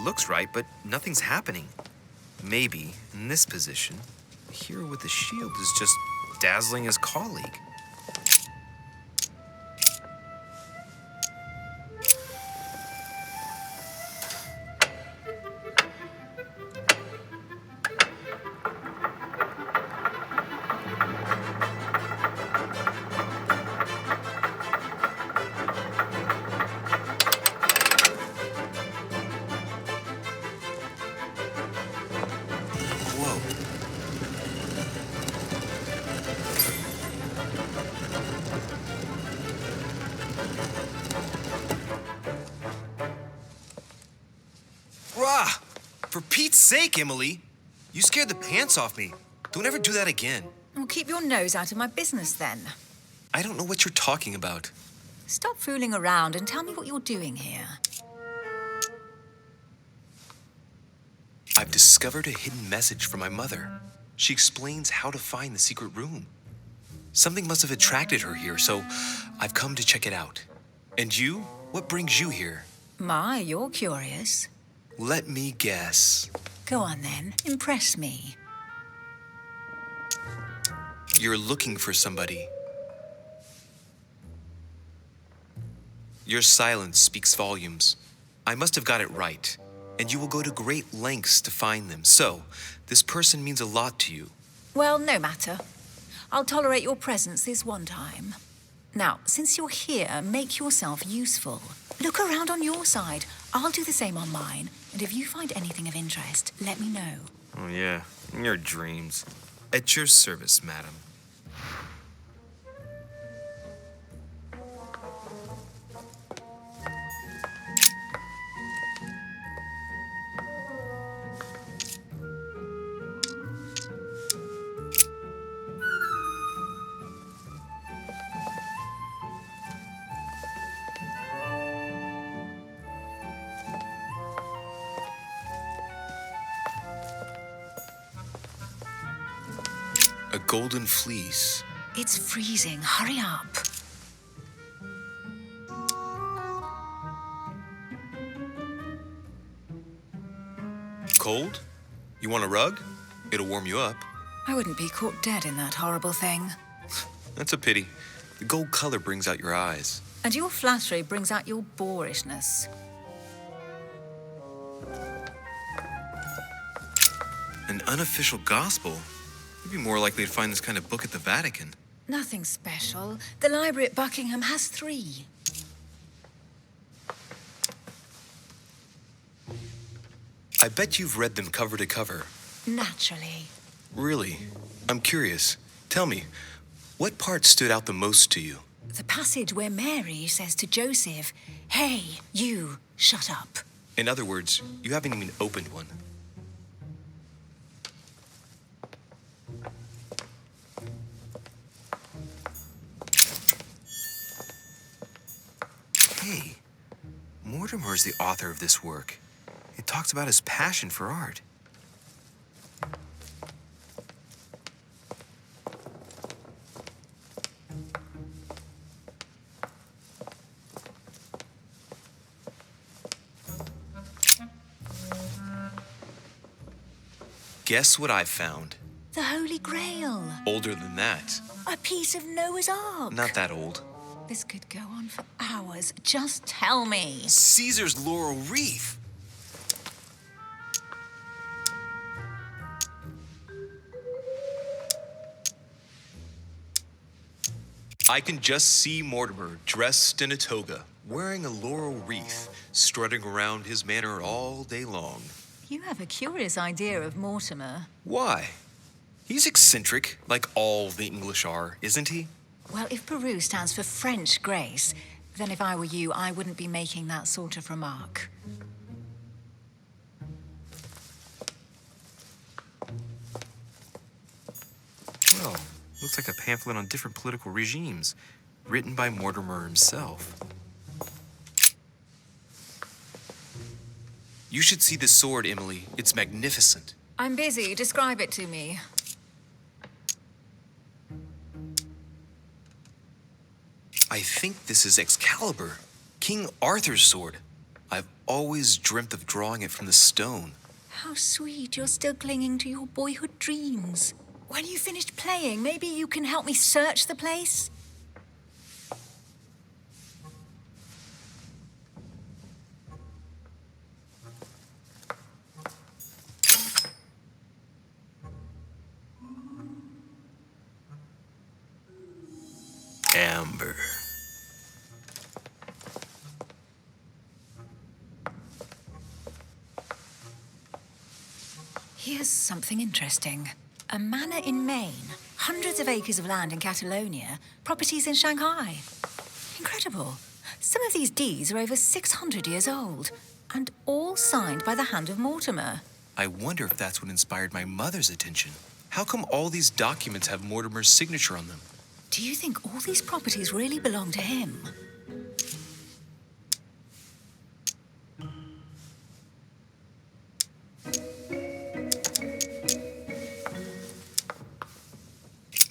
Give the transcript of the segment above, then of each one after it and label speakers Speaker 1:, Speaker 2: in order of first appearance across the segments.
Speaker 1: looks right, but nothing's happening. Maybe, in this position, the hero with the shield is just dazzling his colleague. Rah! For Pete's sake, Emily! You scared the pants off me. Don't ever do that again.
Speaker 2: Well, keep your nose out of my business then.
Speaker 1: I don't know what you're talking about.
Speaker 2: Stop fooling around and tell me what you're doing here.
Speaker 1: I've discovered a hidden message from my mother. She explains how to find the secret room. Something must have attracted her here, so I've come to check it out. And you? What brings you here?
Speaker 2: My, you're curious.
Speaker 1: Let me guess.
Speaker 2: Go on then, impress me.
Speaker 1: You're looking for somebody. Your silence speaks volumes. I must have got it right. And you will go to great lengths to find them. So, this person means a lot to you.
Speaker 2: Well, no matter. I'll tolerate your presence this one time. Now, since you're here, make yourself useful. Look around on your side. I'll do the same on mine. And if you find anything of interest, let me know.
Speaker 1: Oh, yeah. In your dreams. At your service, madam. A golden fleece.
Speaker 2: It's freezing. Hurry up.
Speaker 1: Cold? You want a rug? It'll warm you up.
Speaker 2: I wouldn't be caught dead in that horrible thing.
Speaker 1: That's a pity. The gold color brings out your eyes.
Speaker 2: And your flattery brings out your boorishness.
Speaker 1: An unofficial gospel? You'd be more likely to find this kind of book at the Vatican.
Speaker 2: Nothing special. The library at Buckingham has 3.
Speaker 1: I bet you've read them cover to cover.
Speaker 2: Naturally.
Speaker 1: Really? I'm curious. Tell me, what part stood out the most to you?
Speaker 2: The passage where Mary says to Joseph, "Hey, you, shut up."
Speaker 1: In other words, you haven't even opened one. Hey, Mortimer is the author of this work. It talks about his passion for art. Guess what I found?
Speaker 2: The Holy Grail.
Speaker 1: Older than that.
Speaker 2: A piece of Noah's Ark.
Speaker 1: Not that old.
Speaker 2: This could go on for hours. Just tell me.
Speaker 1: Caesar's laurel wreath. I can just see Mortimer dressed in a toga, wearing a laurel wreath, strutting around his manor all day long.
Speaker 2: You have a curious idea of Mortimer.
Speaker 1: Why? He's eccentric, like all the English are, isn't he?
Speaker 2: Well, if Peru stands for French grace, then if I were you, I wouldn't be making that sort of remark.
Speaker 1: Well, looks like a pamphlet on different political regimes, written by Mortimer himself. You should see this sword, Emily. It's magnificent.
Speaker 2: I'm busy. Describe it to me.
Speaker 1: I think this is Excalibur, King Arthur's sword. I've always dreamt of drawing it from the stone.
Speaker 2: How sweet, you're still clinging to your boyhood dreams. When you finished playing, maybe you can help me search the place?
Speaker 1: Amber.
Speaker 2: Here's something interesting. A manor in Maine, hundreds of acres of land in Catalonia, properties in Shanghai. Incredible. Some of these deeds are over 600 years old, and all signed by the hand of Mortimer.
Speaker 1: I wonder if that's what inspired my mother's attention. How come all these documents have Mortimer's signature on them?
Speaker 2: Do you think all these properties really belong to him?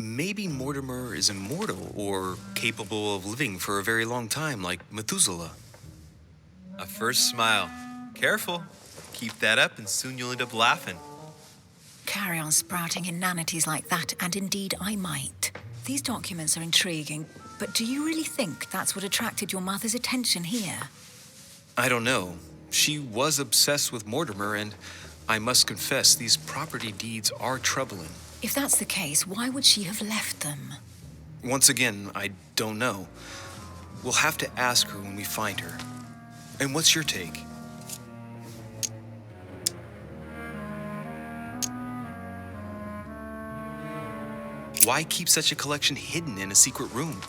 Speaker 1: Maybe Mortimer is immortal or capable of living for a very long time, like Methuselah.
Speaker 3: A first smile. Careful. Keep that up and soon you'll end up laughing.
Speaker 2: Carry on sprouting inanities like that, and indeed I might. These documents are intriguing, but do you really think that's what attracted your mother's attention here?
Speaker 1: I don't know. She was obsessed with Mortimer, and I must confess, these property deeds are troubling.
Speaker 2: If that's the case, why would she have left them?
Speaker 1: Once again, I don't know. We'll have to ask her when we find her. And what's your take? Why keep such a collection hidden in a secret room?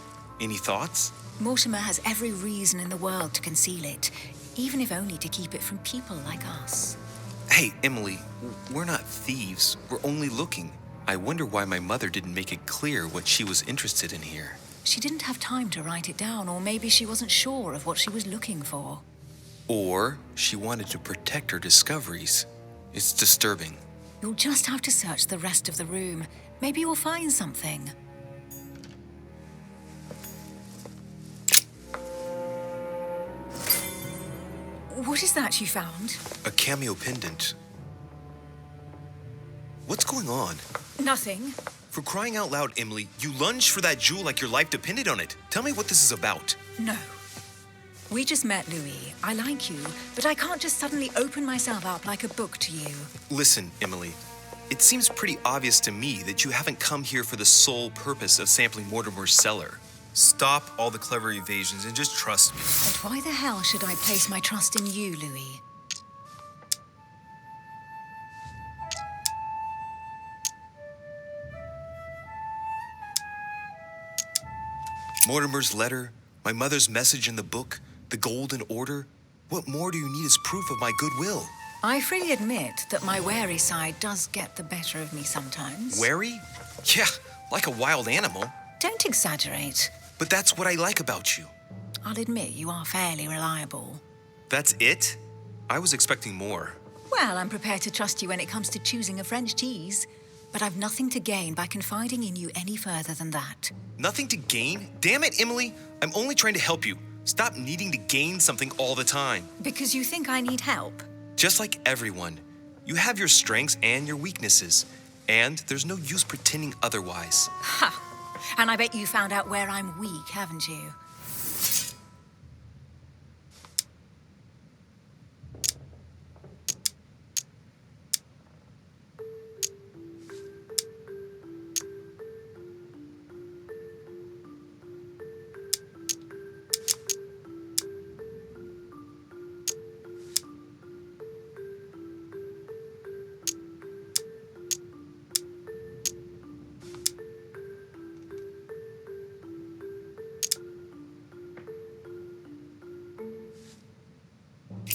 Speaker 1: Any thoughts?
Speaker 2: Mortimer has every reason in the world to conceal it, even if only to keep it from people like us.
Speaker 1: Hey, Emily, we're not thieves. We're only looking. I wonder why my mother didn't make it clear what she was interested in here.
Speaker 2: She didn't have time to write it down, or maybe she wasn't sure of what she was looking for.
Speaker 1: Or she wanted to protect her discoveries. It's disturbing.
Speaker 2: You'll just have to search the rest of the room. Maybe you'll find something. What is that you found?
Speaker 1: A cameo pendant. What's going on?
Speaker 2: Nothing.
Speaker 1: For crying out loud, Emily, you lunged for that jewel like your life depended on it. Tell me what this is about.
Speaker 2: No. We just met, Louis. I like you, but I can't just suddenly open myself up like a book to you.
Speaker 1: Listen, Emily. It seems pretty obvious to me that you haven't come here for the sole purpose of sampling Mortimer's cellar.
Speaker 3: Stop all the clever evasions and just trust me.
Speaker 2: But why the hell should I place my trust in you, Louis?
Speaker 1: Mortimer's letter, my mother's message in the book, the Golden Order. What more do you need as proof of my goodwill?
Speaker 2: I freely admit that my wary side does get the better of me sometimes.
Speaker 1: Wary? Yeah, like a wild animal.
Speaker 2: Don't exaggerate.
Speaker 1: But that's what I like about you.
Speaker 2: I'll admit you are fairly reliable.
Speaker 1: That's it? I was expecting more.
Speaker 2: Well, I'm prepared to trust you when it comes to choosing a French cheese. But I've nothing to gain by confiding in you any further than that.
Speaker 1: Nothing to gain? Damn it, Emily. I'm only trying to help you. Stop needing to gain something all the time.
Speaker 2: Because you think I need help?
Speaker 1: Just like everyone. You have your strengths and your weaknesses. And there's no use pretending otherwise.
Speaker 2: Ha! And I bet you found out where I'm weak, haven't you?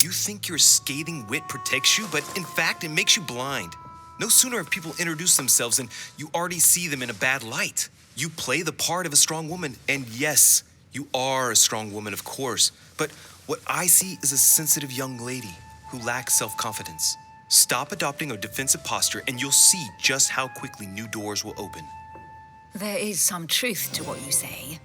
Speaker 1: You think your scathing wit protects you, but in fact, it makes you blind. No sooner have people introduced themselves than you already see them in a bad light. You play the part of a strong woman, and yes, you are a strong woman, of course. But what I see is a sensitive young lady who lacks self-confidence. Stop adopting a defensive posture, and you'll see just how quickly new doors will open.
Speaker 2: There is some truth to what you say.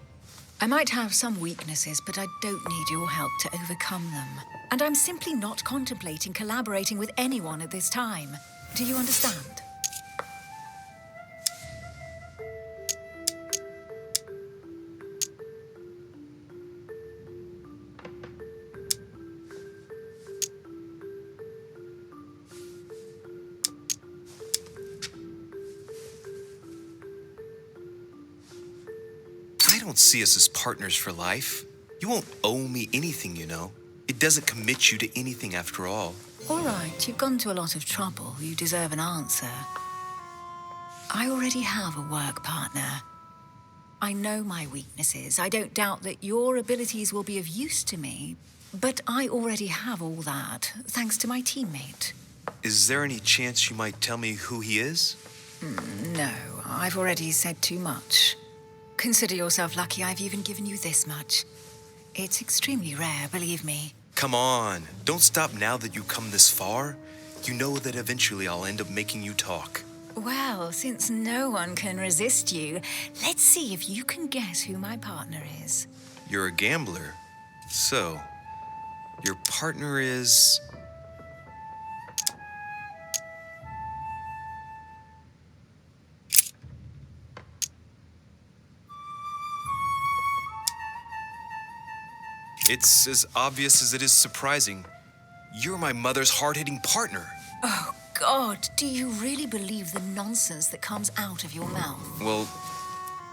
Speaker 2: I might have some weaknesses, but I don't need your help to overcome them. And I'm simply not contemplating collaborating with anyone at this time. Do you understand?
Speaker 1: I don't see us as partners for life. You won't owe me anything, you know. It doesn't commit you to anything after all.
Speaker 2: All right, you've gone to a lot of trouble. You deserve an answer. I already have a work partner. I know my weaknesses. I don't doubt that your abilities will be of use to me. But I already have all that, thanks to my teammate.
Speaker 1: Is there any chance you might tell me who he is?
Speaker 2: No, I've already said too much. Consider yourself lucky I've even given you this much. It's extremely rare, believe me.
Speaker 1: Come on, don't stop now that you've come this far. You know that eventually I'll end up making you talk.
Speaker 2: Well, since no one can resist you, let's see if you can guess who my partner is.
Speaker 1: You're a gambler. So, your partner is... It's as obvious as it is surprising. You're my mother's hard-hitting partner.
Speaker 2: Oh, God, do you really believe the nonsense that comes out of your mouth?
Speaker 1: Well,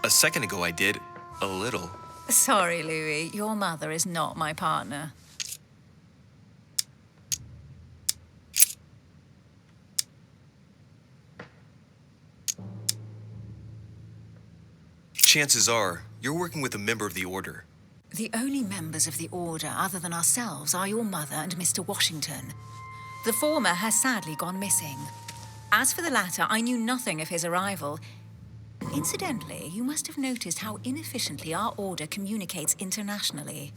Speaker 1: a second ago I did. A little.
Speaker 2: Sorry, Louis, your mother is not my partner.
Speaker 1: Chances are, you're working with a member of the Order.
Speaker 2: The only members of the Order other than ourselves are your mother and Mr. Washington. The former has sadly gone missing. As for the latter, I knew nothing of his arrival. Incidentally, you must have noticed how inefficiently our Order communicates internationally.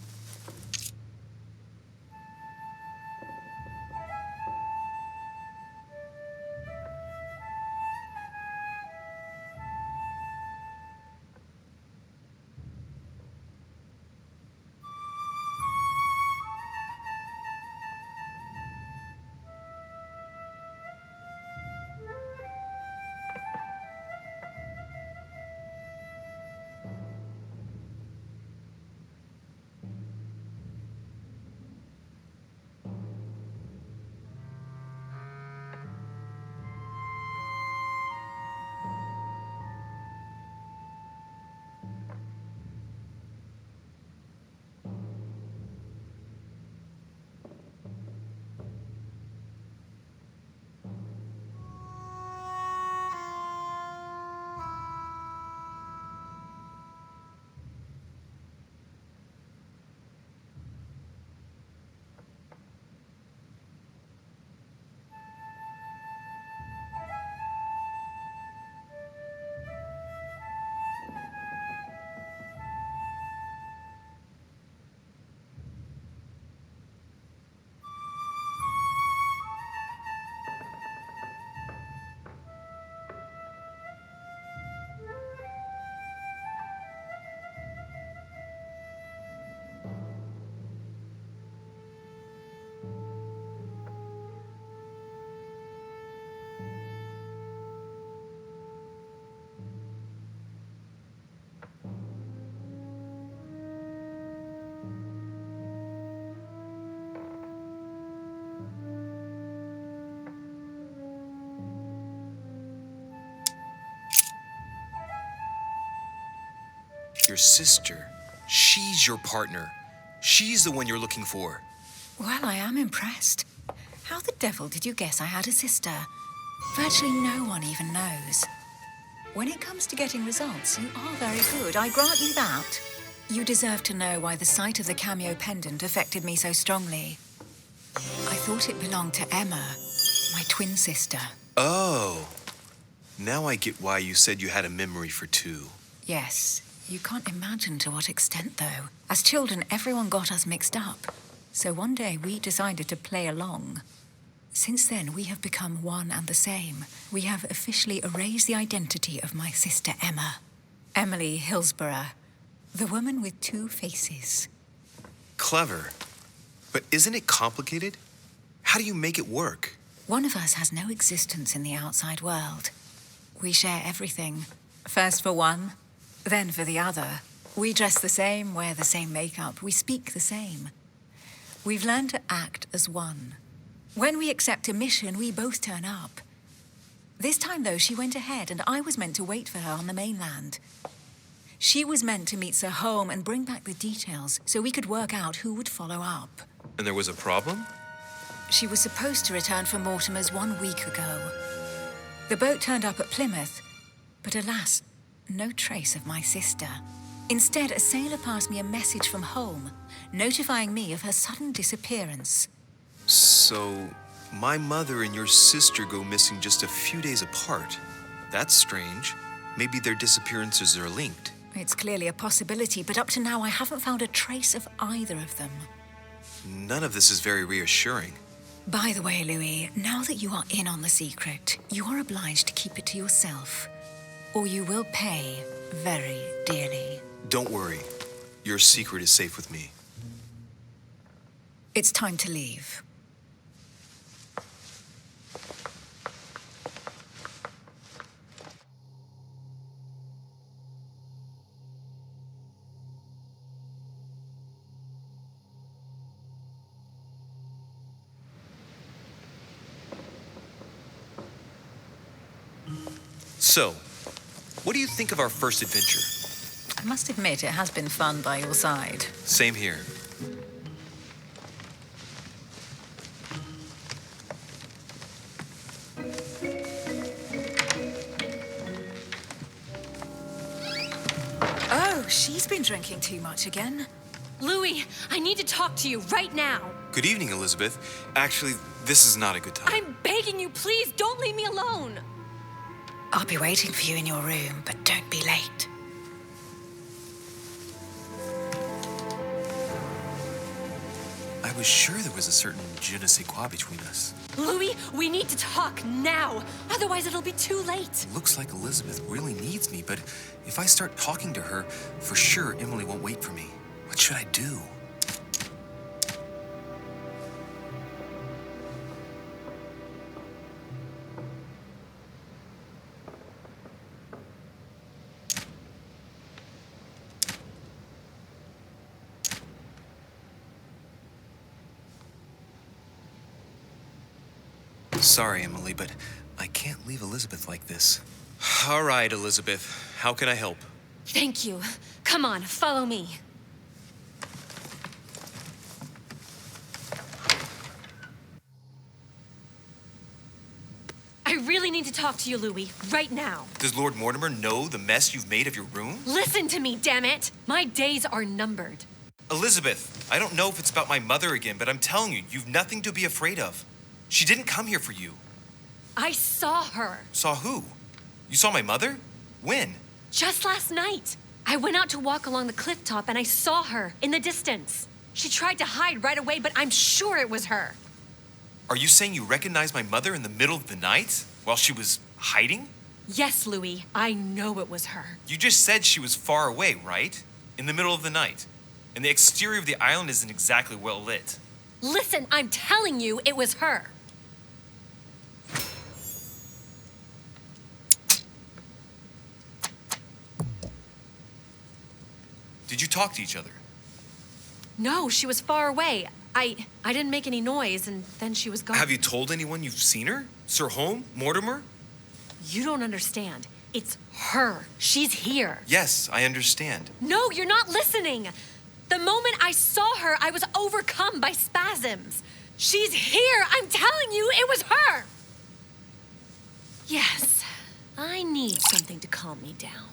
Speaker 1: Your sister. She's your partner. She's the one you're looking for.
Speaker 2: Well, I am impressed. How the devil did you guess I had a sister? Virtually no one even knows. When it comes to getting results, you are very good, I grant you that. You deserve to know why the sight of the cameo pendant affected me so strongly. I thought it belonged to Emma, my twin sister.
Speaker 1: Oh. Now I get why you said you had a memory for two.
Speaker 2: Yes, you can't imagine to what extent, though. As children, everyone got us mixed up. So one day we decided to play along. Since then, we have become one and the same. We have officially erased the identity of my sister Emma. Emily Hillsborough. The woman with two faces.
Speaker 1: Clever. But isn't it complicated? How do you make it work?
Speaker 2: One of us has no existence in the outside world. We share everything. First for one, then for the other. We dress the same, wear the same makeup, we speak the same. We've learned to act as one. When we accept a mission, we both turn up. This time, though, she went ahead, and I was meant to wait for her on the mainland. She was meant to meet Sir Home and bring back the details so we could work out who would follow up.
Speaker 3: And there was a problem?
Speaker 2: She was supposed to return from Mortimer's 1 week ago. The boat turned up at Plymouth, but alas, no trace of my sister. Instead, a sailor passed me a message from home, notifying me of her sudden disappearance.
Speaker 1: So, my mother and your sister go missing just a few days apart. That's strange. Maybe their disappearances are linked.
Speaker 2: It's clearly a possibility, but up to now I haven't found a trace of either of them.
Speaker 1: None of this is very reassuring.
Speaker 2: By the way, Louis, now that you are in on the secret, you are obliged to keep it to yourself, or you will pay very dearly.
Speaker 1: Don't worry. Your secret is safe with me.
Speaker 2: It's time to leave.
Speaker 1: So, what do you think of our first adventure?
Speaker 2: I must admit, it has been fun by your side.
Speaker 1: Same here.
Speaker 2: Oh, she's been drinking too much again.
Speaker 4: Louis, I need to talk to you right now.
Speaker 1: Good evening, Elizabeth. Actually, this is not a good time.
Speaker 4: I'm begging you, please don't leave me alone.
Speaker 2: I'll be waiting for you in your room, but don't be late.
Speaker 1: I was sure there was a certain je ne sais quoi between us.
Speaker 4: Louis, we need to talk now. Otherwise, it'll be too late.
Speaker 1: Looks like Elizabeth really needs me, but if I start talking to her, for sure Emily won't wait for me. What should I do? Sorry, Emily, but I can't leave Elizabeth like this. All right, Elizabeth. How can I help?
Speaker 4: Thank you. Come on, follow me. I really need to talk to you, Louis, right now.
Speaker 1: Does Lord Mortimer know the mess you've made of your room?
Speaker 4: Listen to me, damn it! My days are numbered.
Speaker 1: Elizabeth, I don't know if it's about my mother again, but I'm telling you, you've nothing to be afraid of. She didn't come here for you.
Speaker 4: I saw her.
Speaker 1: Saw who? You saw my mother? When?
Speaker 4: Just last night. I went out to walk along the cliff top and I saw her in the distance. She tried to hide right away, but I'm sure it was her.
Speaker 1: Are you saying you recognized my mother in the middle of the night while she was hiding?
Speaker 4: Yes, Louis, I know it was her.
Speaker 1: You just said she was far away, right? In the middle of the night. And the exterior of the island isn't exactly well lit.
Speaker 4: Listen, I'm telling you it was her.
Speaker 1: Did you talk to each other?
Speaker 4: No, she was far away. I didn't make any noise, and then she was gone.
Speaker 1: Have you told anyone you've seen her? Sir Home? Mortimer?
Speaker 4: You don't understand. It's her. She's here.
Speaker 1: Yes, I understand.
Speaker 4: No, you're not listening. The moment I saw her, I was overcome by spasms. She's here. I'm telling you, it was her. Yes, I need something to calm me down.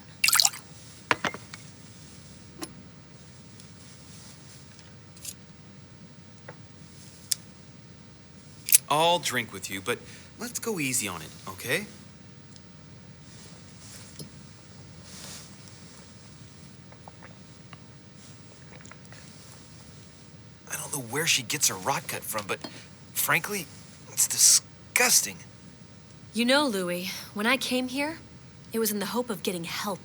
Speaker 1: I'll drink with you, but let's go easy on it, okay? I don't know where she gets her rot gut from, but frankly, it's disgusting.
Speaker 4: You know, Louis, when I came here, it was in the hope of getting help.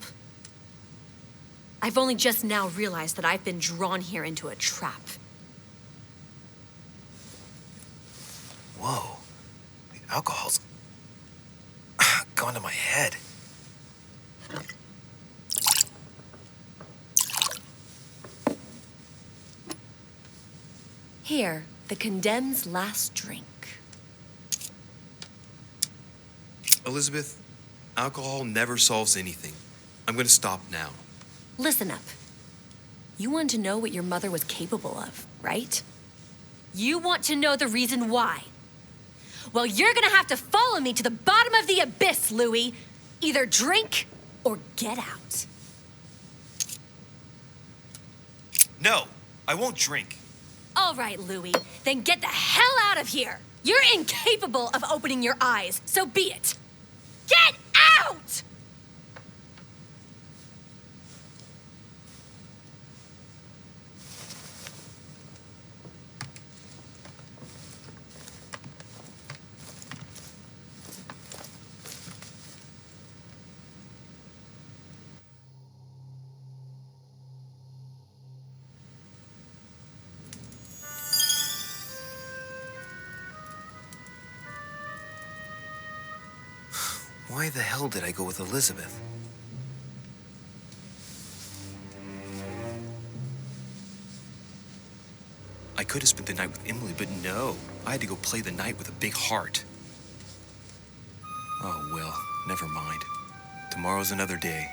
Speaker 4: I've only just now realized that I've been drawn here into a trap.
Speaker 1: Whoa. The alcohol's gone to my head.
Speaker 4: Here, the condemned's last drink.
Speaker 3: Elizabeth, alcohol never solves anything. I'm going to stop now.
Speaker 4: Listen up. You want to know what your mother was capable of, right? You want to know the reason why. Well, you're gonna have to follow me to the bottom of the abyss, Louis. Either drink or get out.
Speaker 1: No, I won't drink.
Speaker 4: All right, Louis, then get the hell out of here. You're incapable of opening your eyes, so be it. Get out!
Speaker 1: Why the hell did I go with Elizabeth? I could have spent the night with Emily, but no. I had to go play the night with a big heart. Oh, well, never mind. Tomorrow's another day.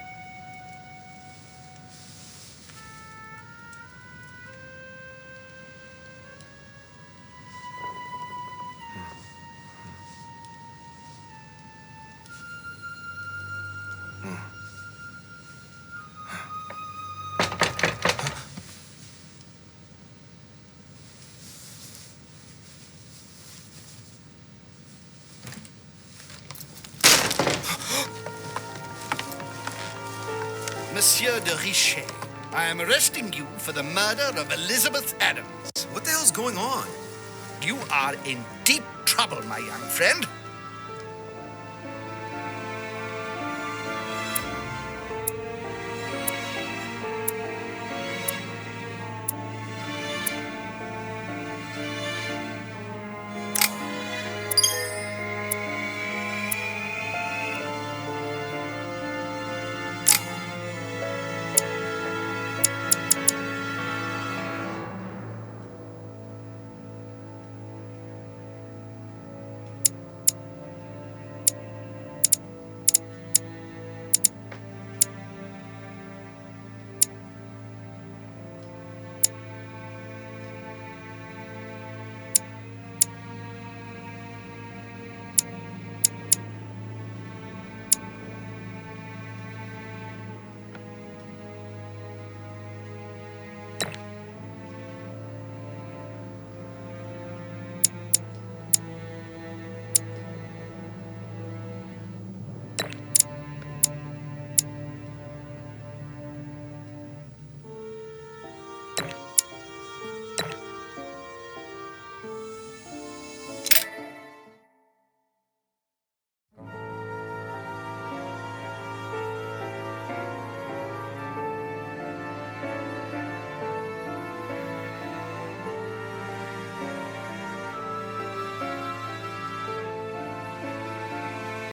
Speaker 5: Monsieur de Richet, I am arresting you for the murder of Elizabeth Adams.
Speaker 3: What the hell's going on?
Speaker 5: You are in deep trouble, my young friend.